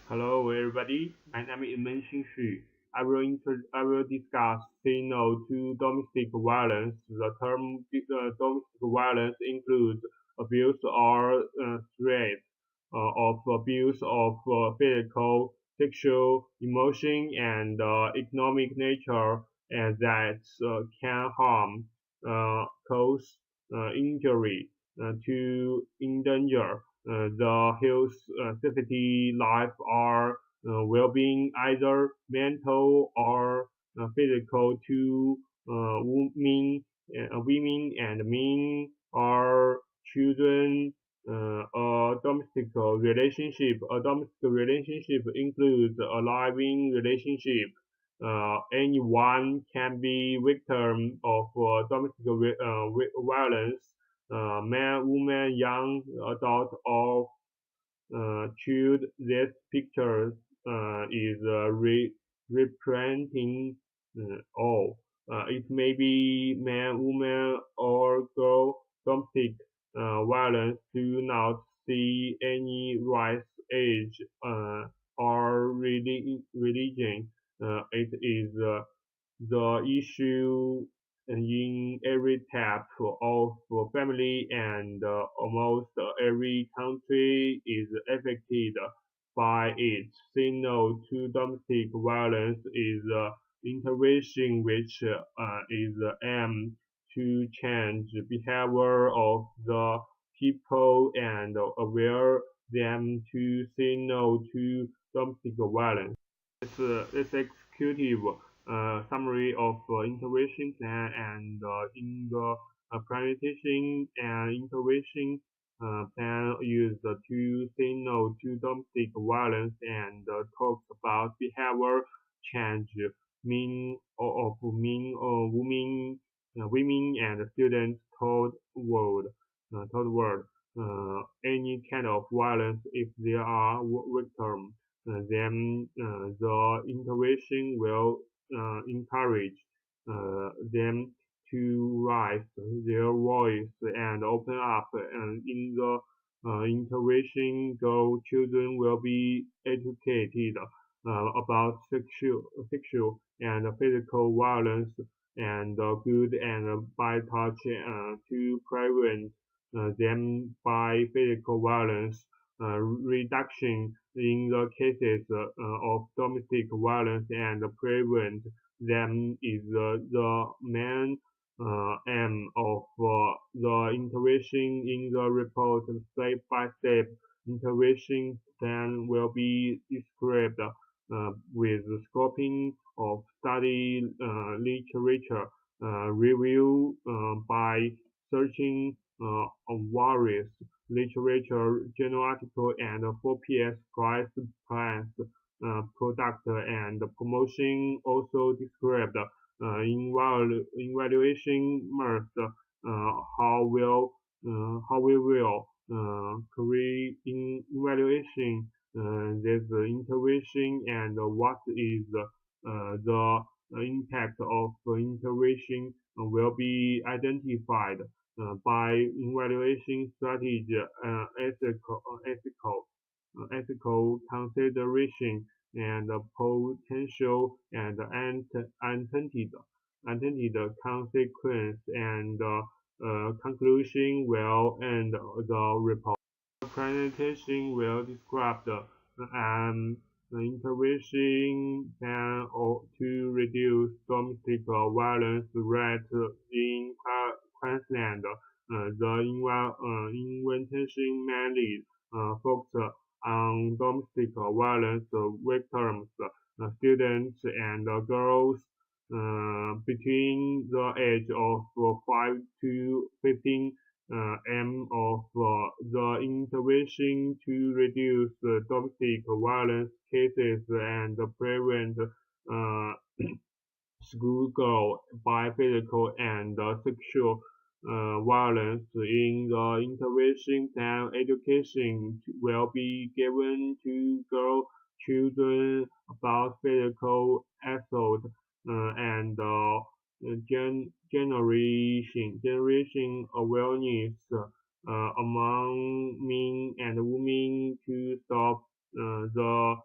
Hello, everybody. My name is Mengxin Xu. I will discuss say no to domestic violence. The term domestic violence includes abuse or threat of abuse of physical, sexual, emotion, and economic nature, and that can harm, cause injury to endanger the health, safety, life, or well-being, either mental or physical, to women and men or children. A domestic relationship. A domestic relationship includes a living relationship. Anyone can be victim of domestic violence, man, woman, young, adult, or child. This picture is representing all. It may be man, woman, or girl. Domestic violence do not see any race, age, or religion. It is the issue in every type of family, and almost every country is affected by it. Say no to domestic violence is intervention which is aimed to change behavior of the people and aware them to say no to domestic violence. This executive summary of intervention plan, and in the plantation and intervention plan used to say no to domestic violence, and talks about behavior change mean of men or women and students toward any kind of violence if they are victims. Then the intervention will encourage them to raise their voice and open up. And in the intervention, girl children will be educated about sexual and physical violence, and good and by touch to prevent them by physical violence. Reduction in the cases of domestic violence and prevent them is the main aim of the intervention. In the report, step-by-step intervention plan will be described with scoping of study literature review by searching on various literature, journal article, and 4PS price plans, product and promotion also described. Evaluation must how we will create in evaluation this intervention, and what is the impact of intervention will be identified by evaluation strategy, ethical consideration, and potential and intended consequence, and conclusion will end the report. The presentation will describe the intervention plan to reduce domestic violence rate in Queensland. The invitation mainly focus on domestic violence victims, students and girls between the age of 5 to 15. Aim of the intervention to reduce domestic violence cases and prevent uh, schoolgirl by physical and sexual violence. In the intervention plan, education will be given to girl children about physical assault and generation awareness among men and women to stop the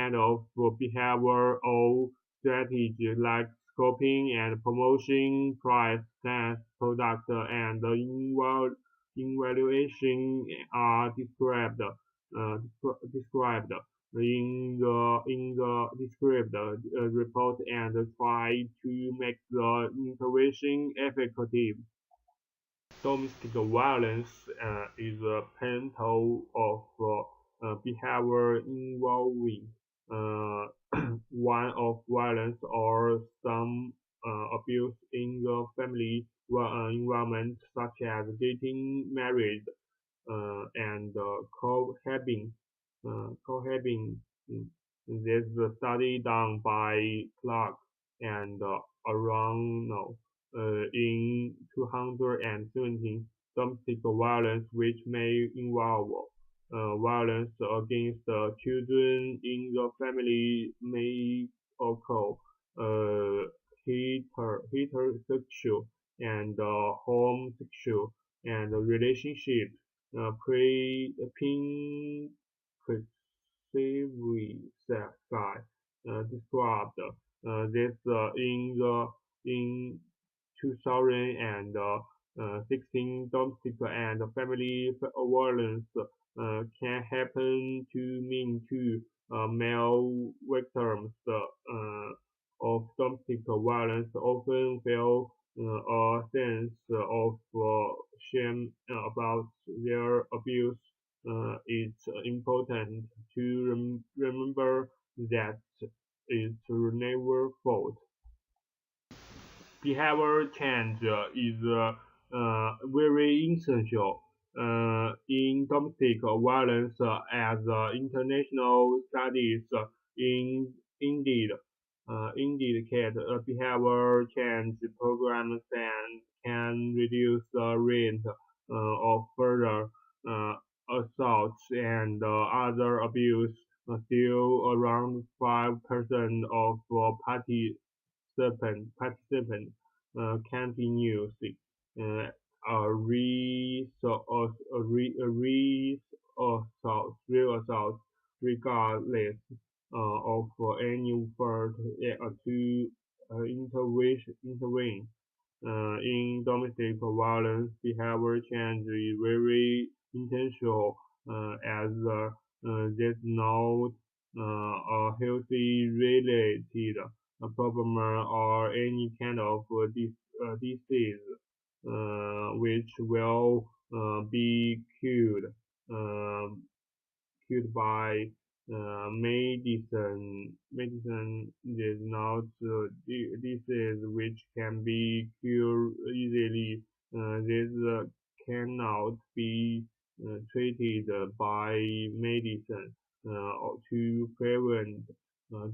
kind of behavior or strategy like scoping and promotion, price, test, product, and evaluation are described in the described report and try to make the intervention effective. Domestic violence is a pattern of behavior involving uh, one of violence or some abuse in the family environment, such as getting married and cohabiting. Mm. There's a study done by Clark and around no, in 217 domestic violence, which may involve violence against children in the family, may occur heterosexual and homosexual and relationship previously described this in 2016. Domestic and family violence can happen to mean two male victims of domestic violence often feel a sense of shame about their abuse. It's important to remember that it's never fault. Behavior change is very essential in domestic violence as international studies in indeed indicate behavior change programs and can reduce the rate of further uh, assaults and other abuse. Still, around 5% of participants continuously uh, real assault, regardless of any effort to intervene. In domestic violence, behavior change is very intentional as there's not a healthy related problem or any kind of disease which will be um, cured by medicine. Medicine is not disease which can be cured easily. This cannot be treated by medicine. To prevent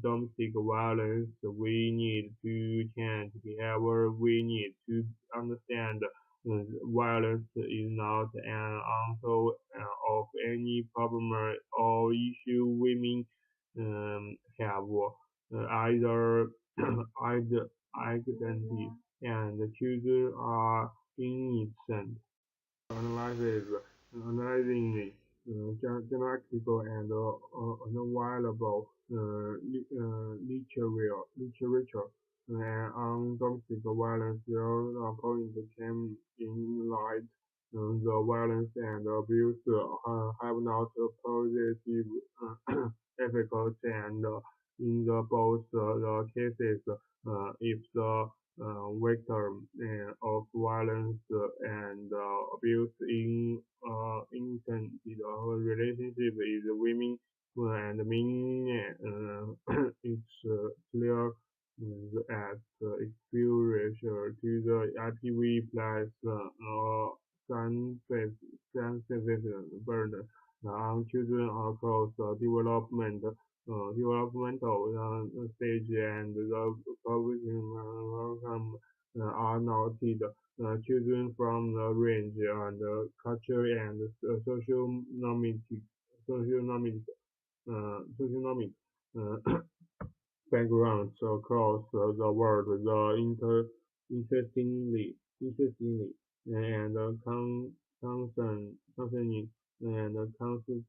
domestic violence, we need to change behavior. We need to understand violence is not an answer of any problem or issue women have. Either identity and children are innocent. Analyzes analyzing geographical and unavailable literature on domestic violence. Their point came in light. The violence and abuse have not positive effects, and in both the cases, if the victim of violence and abuse in intended relationship is women and men. It's clear as exposure to the IPV plus sensitive burden on children across developmental stage and the outcome are noted. Children from the range and culture and socioeconomic socioeconomic backgrounds across the world. Interestingly, and concerning and consequence,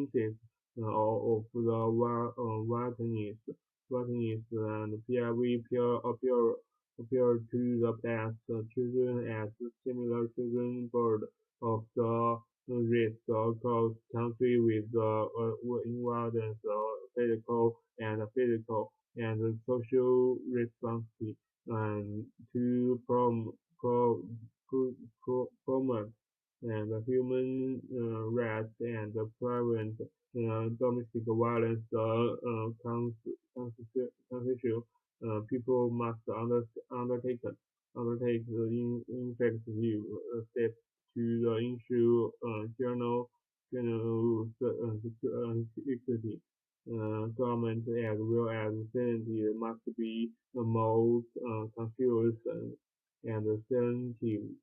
provinces of the Watanians and PIV appear to the past children as similar children bird of the race across country with involvement physical and social responsibility and to promote and human rights and prevent domestic violence. Constitution people must undertake effective steps to ensure general equity. Government as well as society must be more conscious and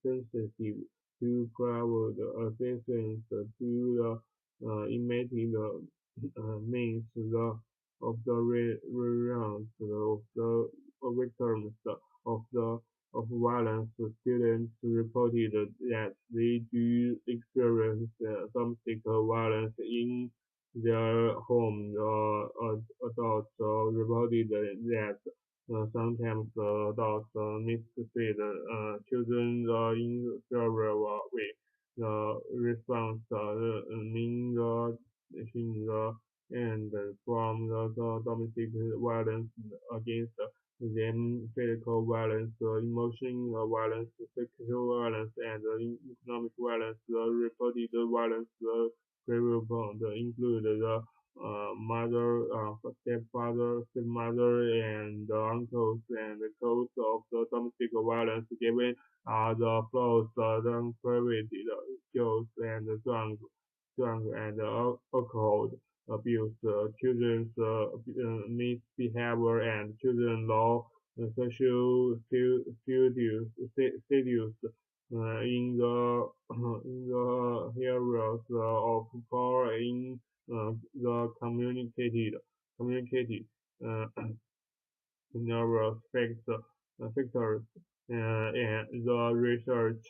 sensitive to provide assistance to the immediate means of the response of the victims of the of violence. Students reported that they do experience domestic violence in their home. Adults reported that sometimes adults mistreat children in several ways. The response means in the end from the domestic violence against them, physical violence, emotional violence, sexual violence, and economic violence. The reported violence prevalent include the mother, stepmother, and uncles, and the cause of the domestic violence given are the flaws, the private skills, and drunk and alcohol abuse, children's misbehavior, and children law, social status in the in the areas of power in the communicated uh, numerous factors, and the research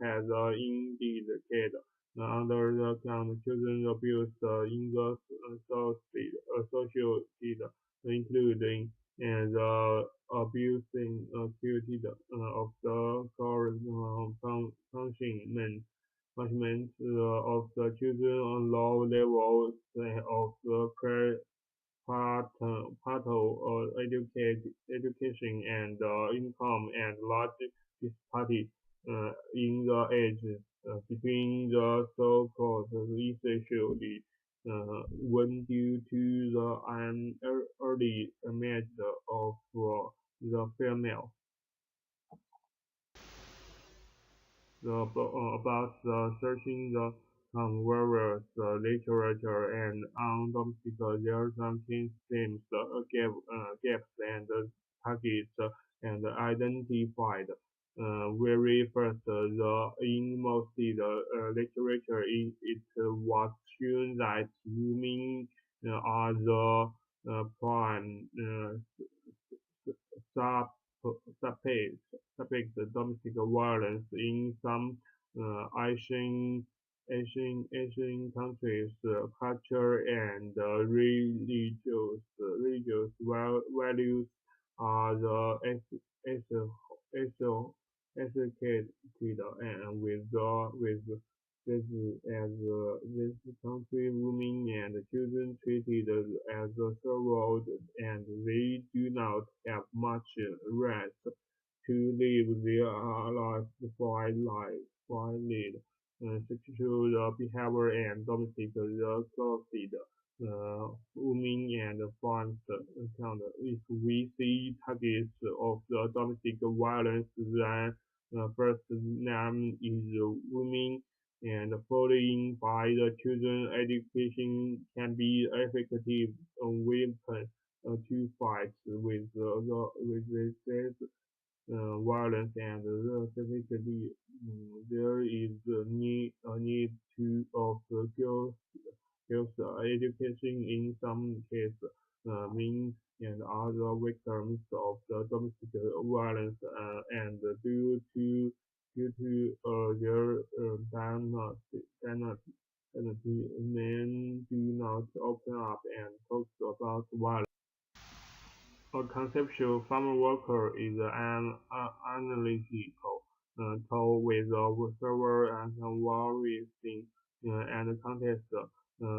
has indicated under the count children abuse in the associated including and abusing activity of the core punishment of the children on low levels of the education and income and large disparity in the age between the so-called essentially when due to the early image of the female. About searching the various literature and on domestic, there are some key themes, gaps and targets and identified. Very first, in mostly the literature, it was shown that women are the prime sub subject domestic violence in some Asian countries. Culture and religious values are the educated and with this as this country women and children treated as a servant and they do not have much right to live their lives freely. Sexual behavior and domestic assaulted women and farms account. If we see targets of the domestic violence, then first name is women and following by the children education can be effective weapon to fight with this violence and specifically there is a need to of girls education in some cases men and other victims of the domestic violence and due to their diagnosis, men not open up and talk about violence. A conceptual farm worker is an analytical tool with observer and various and context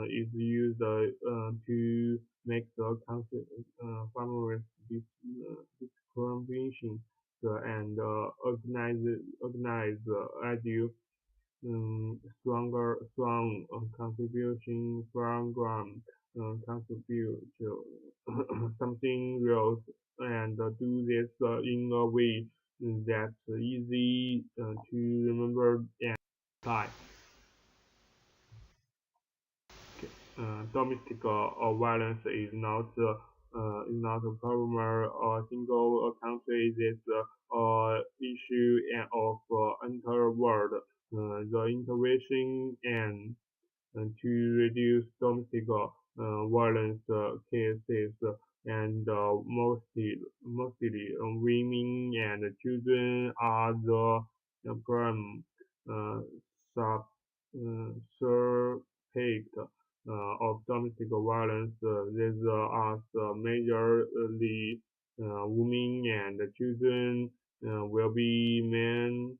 is used to make the farmer's discrimination and organize ideal strong contribution from ground contribute to something real and do this in a way that's easy to remember and apply. Domestic violence is not a problem or single country. This issue of entire world. The intervention and to reduce domestic violence cases and mostly women and children are the prime uh, sub subject of domestic violence. These are majorly women and children will be main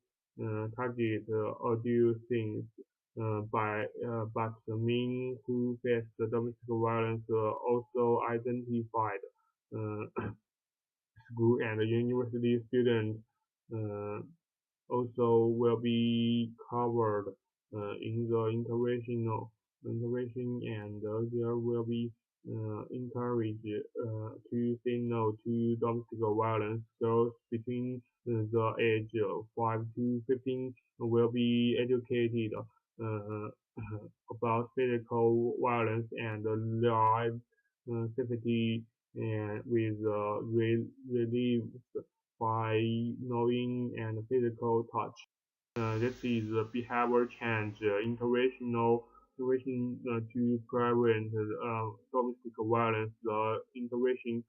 target audience but the men who face the domestic violence also identified school and university students uh, also will be covered in the intervention and there will be encouraged to say no to domestic violence. Girls between the age of 5 to 15 will be educated uh, about physical violence and life safety and with relieved by knowing and physical touch. This is a behavior change intervention to prevent domestic violence. The intervention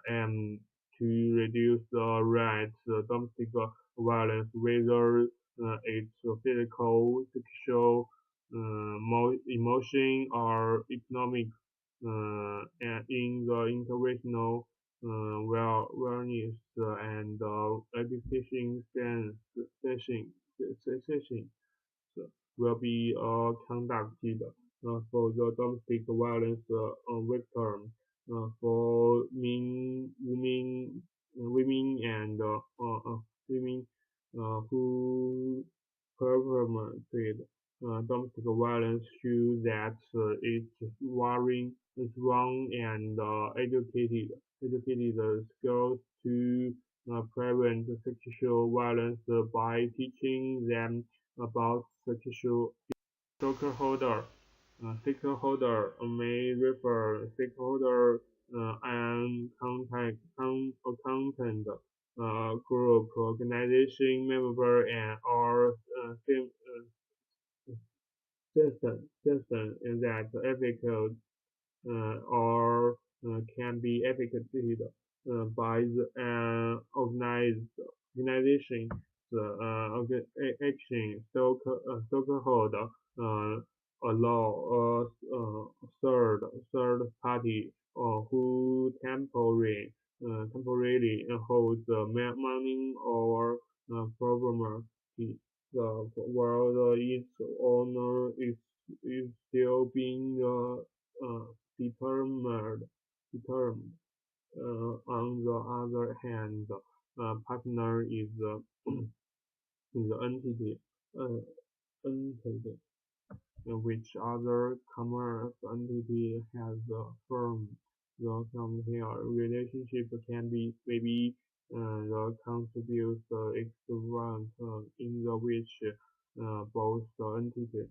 aim to reduce the rate of domestic violence, whether it's physical, sexual, emotion, or economic. And in the interventional wellness and education sessions will be conducted for the domestic violence victim for women and women who perpetrated domestic violence show that it's wrong and educated girls to prevent sexual violence by teaching them about sexual stakeholder. Stakeholder may refer stakeholder and content group, organization member, and or citizen that ethical or can be effected by the organization. The action stockholder allow third party who temporarily holds money or problem while its owner is still being determined. determined. On the other hand, partner is the uh, entity which other commerce entity has firm. The compare relationship can be maybe the contribute extravagant in the which both the entity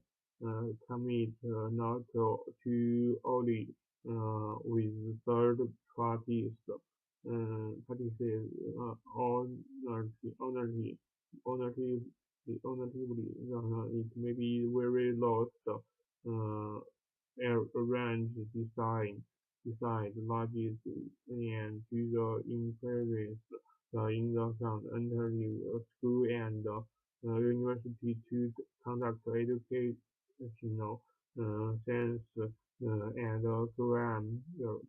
commit not to only with third parties parties ownership ownership ownership it may be very lost arrange design logic and user interface in the sound entering school and university to conduct educational sense and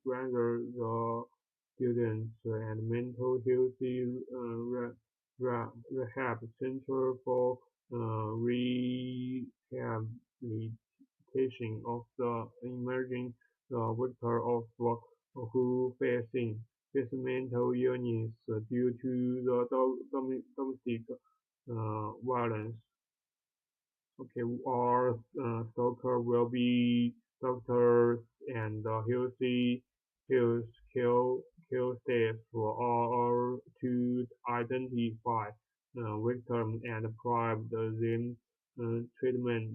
rather the students and mental healthy rehab center for rehabilitation of the emerging victor of who face mental illness due to the domestic violence. Okay, our stalker will be doctors and health care, care staff are to identify victims and provide them treatment.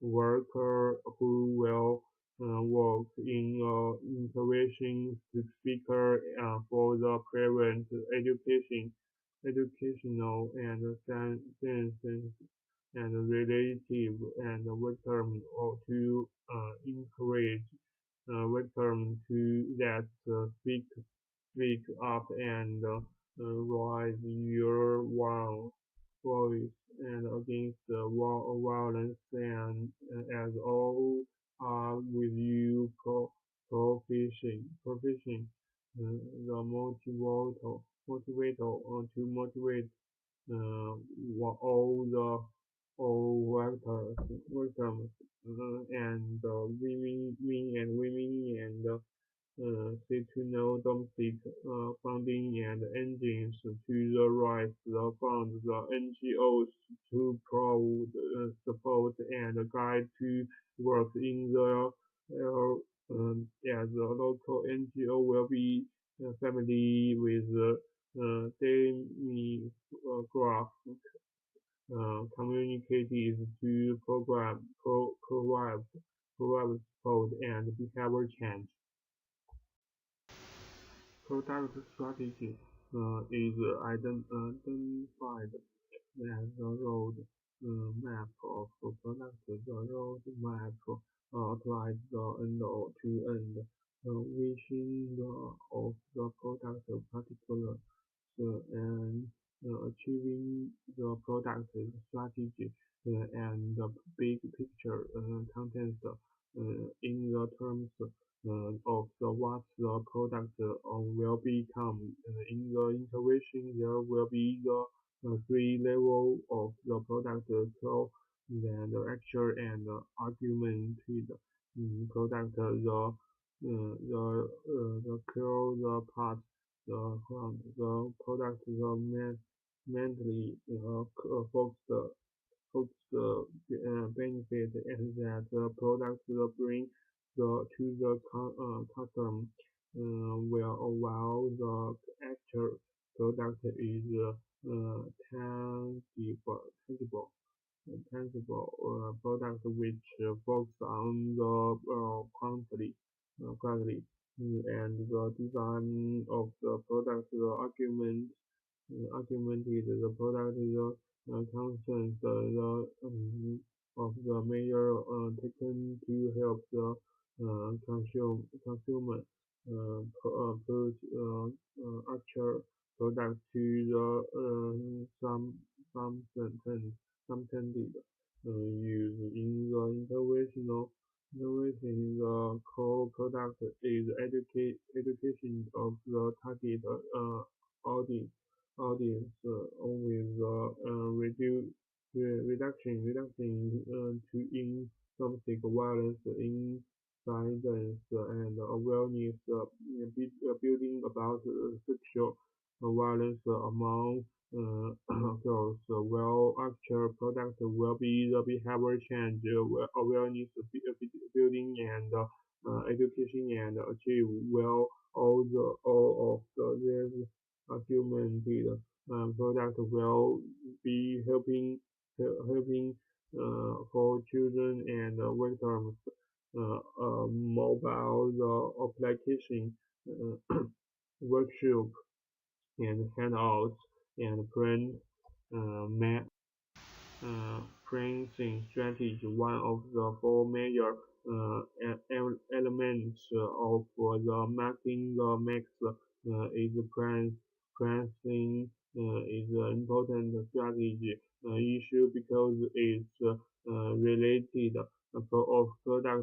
Worker who will work in intervention speaker for the parent educational and science and relative and victim or to encourage victim to that speak up and raise your voice and against violence and as all are with you profession the motivator to motivate all the all workers and women and say to know domestic funding and engines to the right the funds the NGOs to provide support and guide to work in the yeah, the local NGO will be family with demographic communities to provide support and behavior change. Product strategy is identified as the road map of the product. The road map applies the end-to-end vision of the product, particular and achieving the product strategy and the big picture content in the terms of what the product will become. In the intervention, there will be the three levels of the product so then the actual and augmented product, the core, the part the product mentally focus benefit and that the product will bring to the customer while the actual product is tangible product which focus on the quality and the design of the product, the augmented the product, the concerns of the measure taken to help the consumer put actual product to the some sentence intended use in the interventional innovation. The core product is education of the target audience with reduction to in domestic violence in guidance and awareness building about sexual violence among girls. Well, actual product will be the behavior change, awareness building and education and achieve well all of these augmented product will be helping for children and victims mobile application workshop and handouts and print map pricing strategy. One of the four major elements of the marketing mix is pricing is an important strategy issue because it's related of product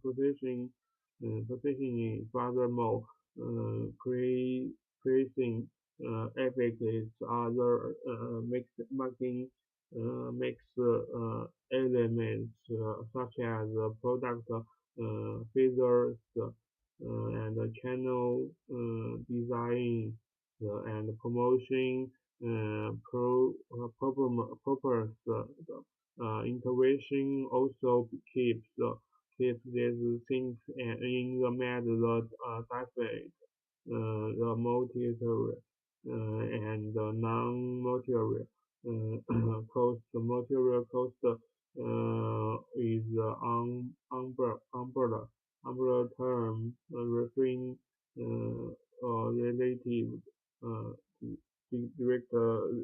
positioning. Furthermore, praising efficacy other marketing makes elements such as product features and channel design and promotion purpose. Intervention also keeps these things in the middle different the material and the non-material cost. The material cost is the umbrella term referring relative uh, direct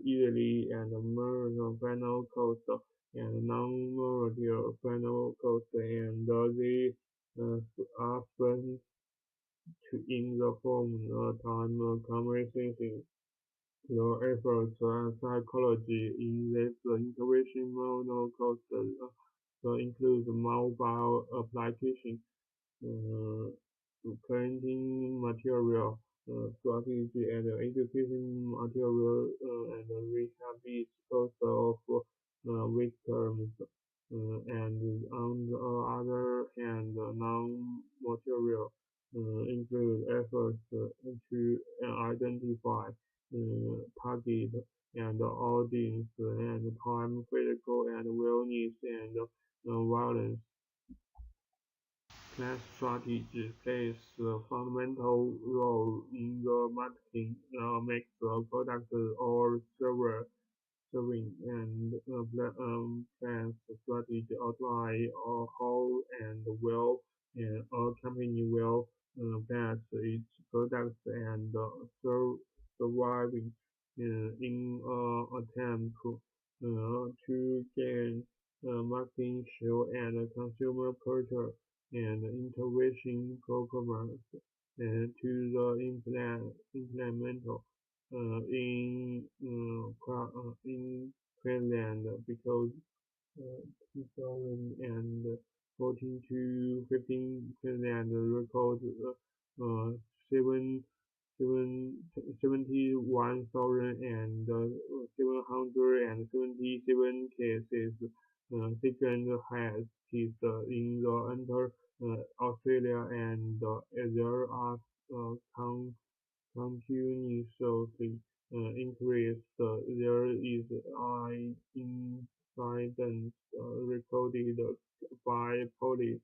yearly and marginal final cost and non-material final cost, and they are spent in the form of time conversation. Your efforts and psychology in this integration model cost includes mobile application, uh, parenting material, strategy and education material, and rehabilitation cost of victims. And on the other hand, non-material include efforts to identify target and audience and time physical and wellness and violence. Class strategy plays a fundamental role in the marketing, makes the product or serving and plans strategy outline how and well a company will plan its products and surviving in attempt to gain marketing share and consumer culture and intervention programs to the implemental in Queensland because 2014 to 15 Queensland record uh, seven, 71,777 cases, second highest in the entire Australia, and there are continuously increase. There is an incident recorded by police,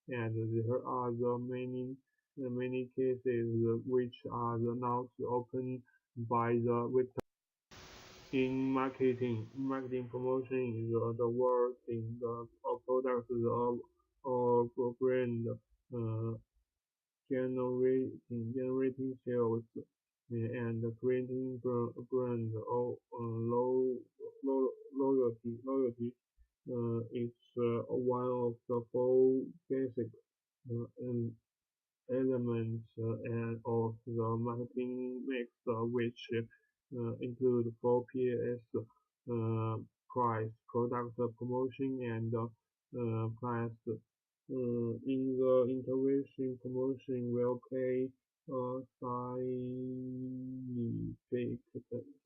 and there are many cases which are not opened by the victim. In marketing promotion is the work in the product or brand uh, generating sales and creating brand or loyalty. It's one of the four basic uh, elements and of the marketing mix, which include 4Ps, uh, price, product promotion, and price. In the intervention, promotion will play a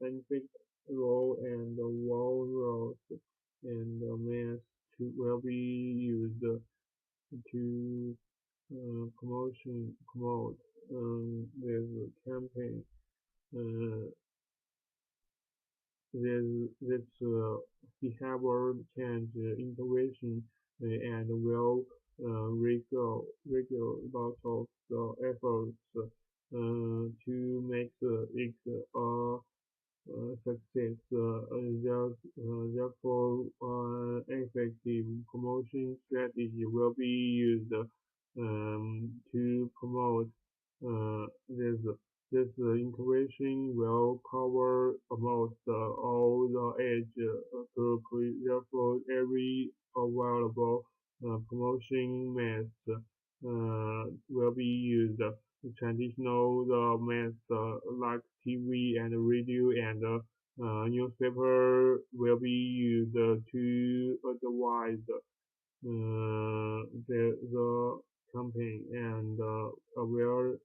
scientific role, and wall roles and mass will be used to promote this campaign. Uh, this behavior change intervention and will regulate lots of the efforts to make it success. Therefore, effective promotion strategy will be used to promote this integration will cover almost all the age group. Therefore, every available promotion method will be used. Traditional methods like TV and radio and newspaper will be used to advise the campaign and aware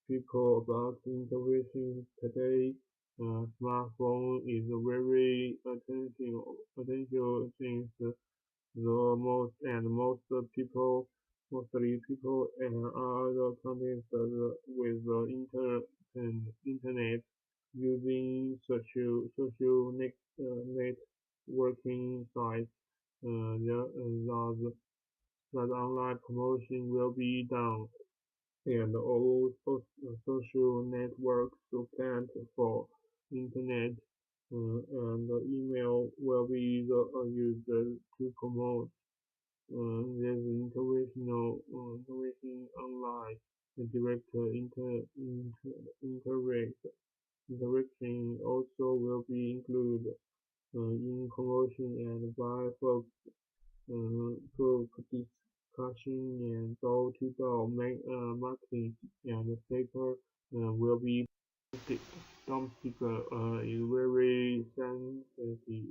people about innovation today. Smartphone is very essential since the mostly people and other companies with the internet using networking sites. That online promotion will be done and all social networks planned for internet and email will be used to promote this innovation online direct interaction also will be included in promotion and by folks group discussion and door-to-door marketing and paper will be domestic is very sensitive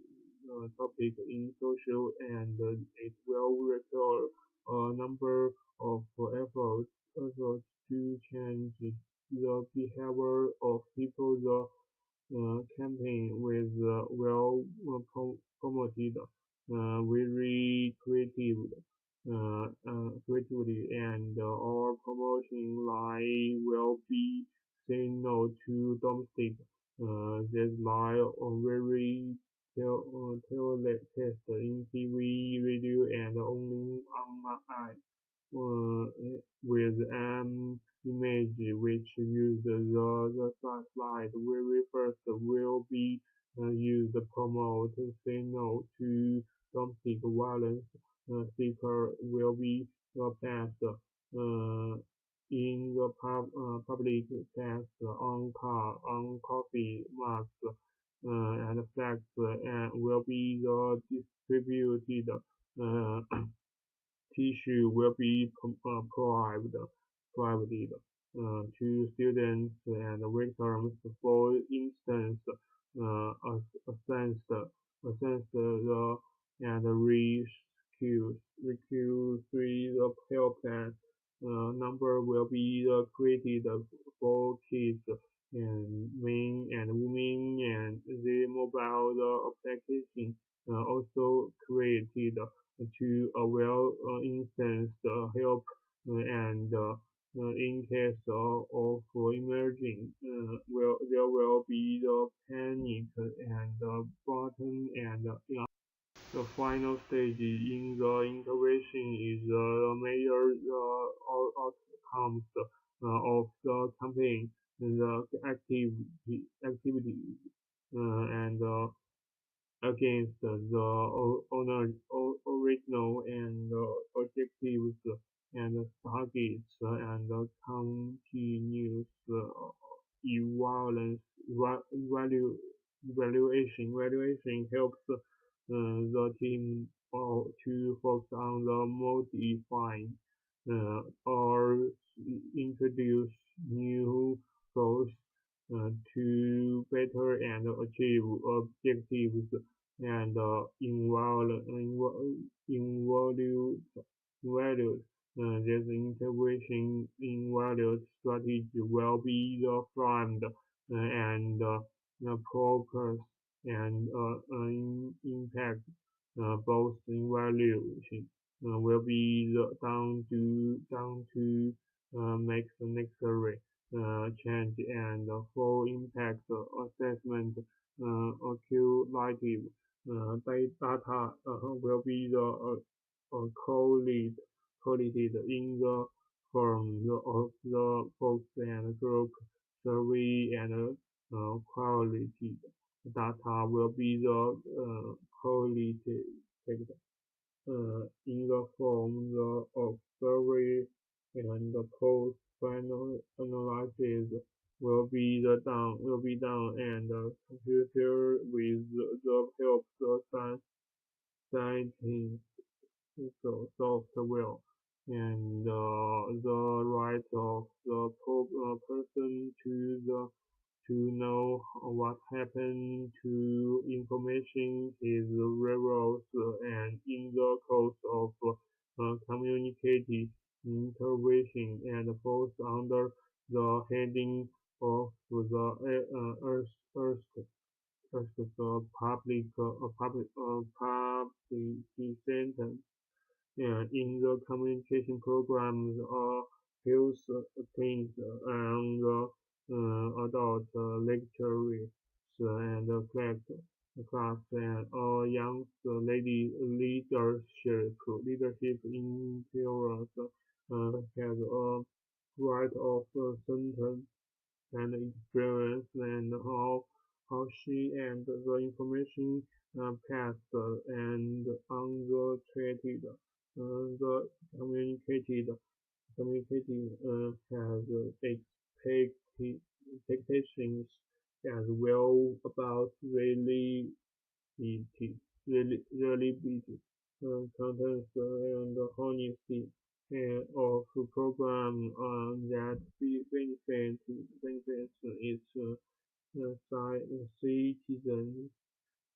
topic in social and it will require a number of efforts to change the behavior of people. The campaign was promoted very creatively and our promotion line will be say no to domestic. This line very test in TV, radio, and only online uh, with an image which uses the slide very first will be used to promote say no to domestic violence. Sticker will be placed in the public test on coffee mugs and flags and will be distributed uh, tissue will be provided to students and victims. For instance, assess the and rescue three the help plan number will be created for kids and men and women and the mobile application also created to a well instance help and in case of emerging, there will be the panic and the button and the final stage in the intervention is the major outcomes of the campaign, the activity and against the original and objectives and targets and continuous evaluation evaluation helps the team to focus on the modifying or introduce new goals to better and achieve objectives and involve this intervention invalid strategy will be framed and purpose and impact both evaluation will be down to make the necessary change and full impact assessment accumulative data will be collated in the form of the folks and group survey and quality data will be collated in the form of survey and the post final analysis will be done and the computer with the help of scientists software and the right of the person to the to know what happened to information is revealed and in the course of communicative intervention and falls under the heading of the public sentence. In the communication programs or health things and adult lecturers and class and young lady leadership in periods has a right of sentence and experience and how she and the information passed and untreated. The communicating has expectations as well about reliability, contents, and honesty of program that benefits its citizens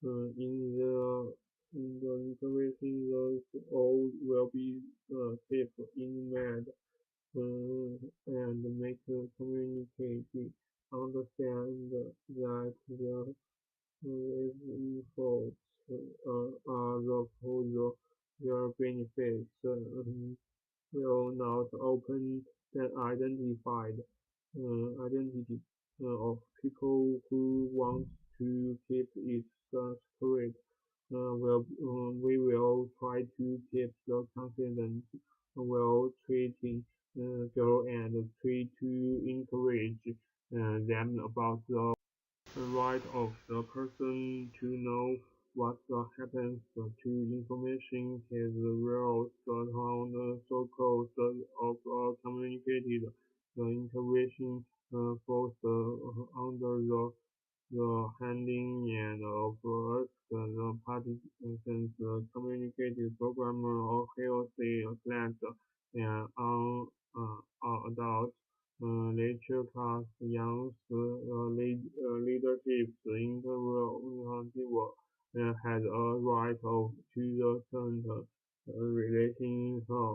in the information those all will be kept in mind and make the community understand that their efforts are for their benefits will not open the identity of people who want to keep it secret. We will try to keep the confidence while treating girl and try to encourage them about the right of the person to know what happens to information is real on the so-called of communicated intervention falls under the handling and of the participants communicated programmer or healthy class and adults lecture class young leadership individual has a right of to the center relating her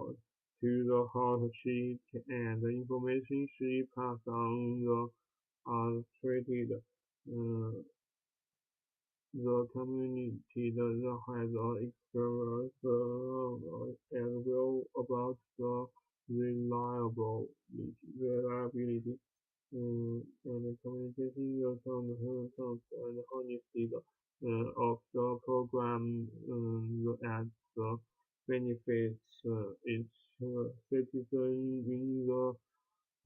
to the hardship and the information she passed on the treated the community has experienced as well about the reliability and communicating the terms and honesty of the program as the benefits its citizens in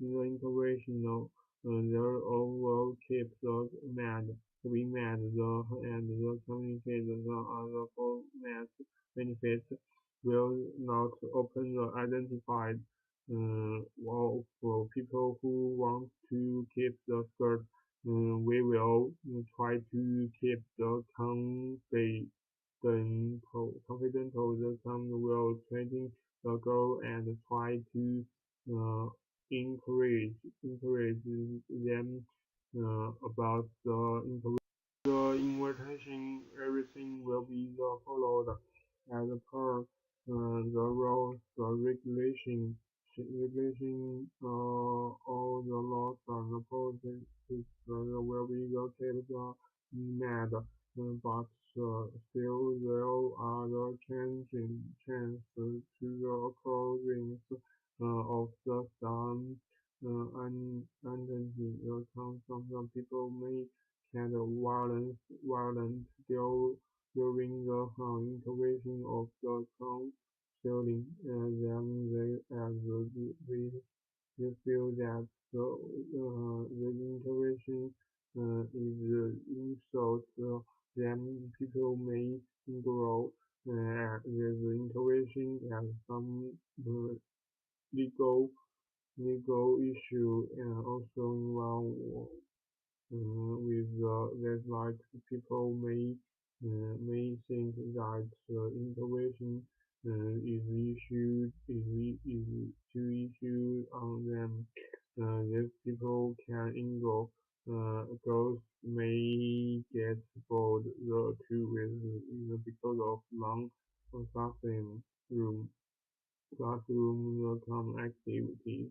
the international their overall keep the mad to be mad and the communicate the other format benefits will not open the identified for people who want to keep the skirt. We will try to keep the confidential the some will trading the girl and try to uh, encourage them about the invitation. Everything will be followed as per the rules, the regulation, all the laws and the policies will be located mad, but still there are the changing chance to the occurrence of the sun uncertainty comes from some people may had violent during the intervention of the counseling, then they as we feel that the intervention is insult then people may grow the intervention as some uh, legal issue and also involve with that like people may think that intervention is too issued on them. These people can involve same room. Classroom common activities,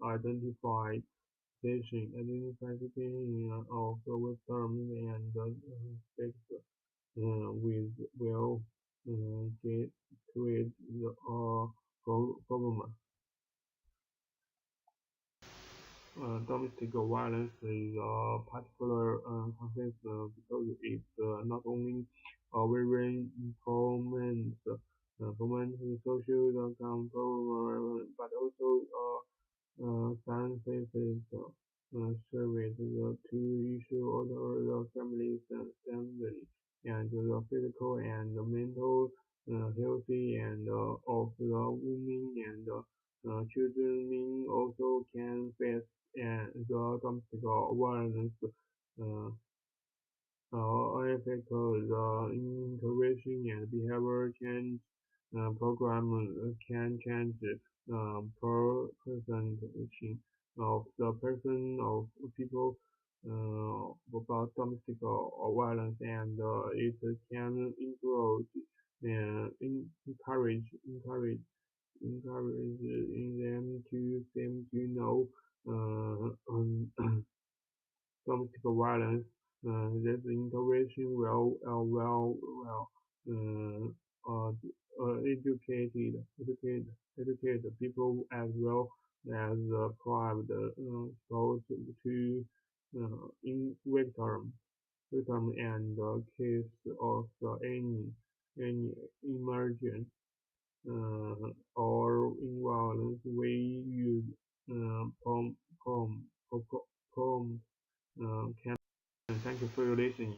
identify identification of the web terms and text with will get create the problem. Domestic violence is a particular concept because it's not only a very important social control, but also scientists surveyed the two issue other the families family and the physical and the mental healthy and of the women and children also can face the domestic violence uh, affect the integration and behavior change program can change perception of the person of people about domestic violence and it can improve encourage in them to know domestic violence. This intervention will uh, uh, educate the people as well as private schools to in victim and case of any emergent or involved we use pom pom pom pom can thank you for your listening.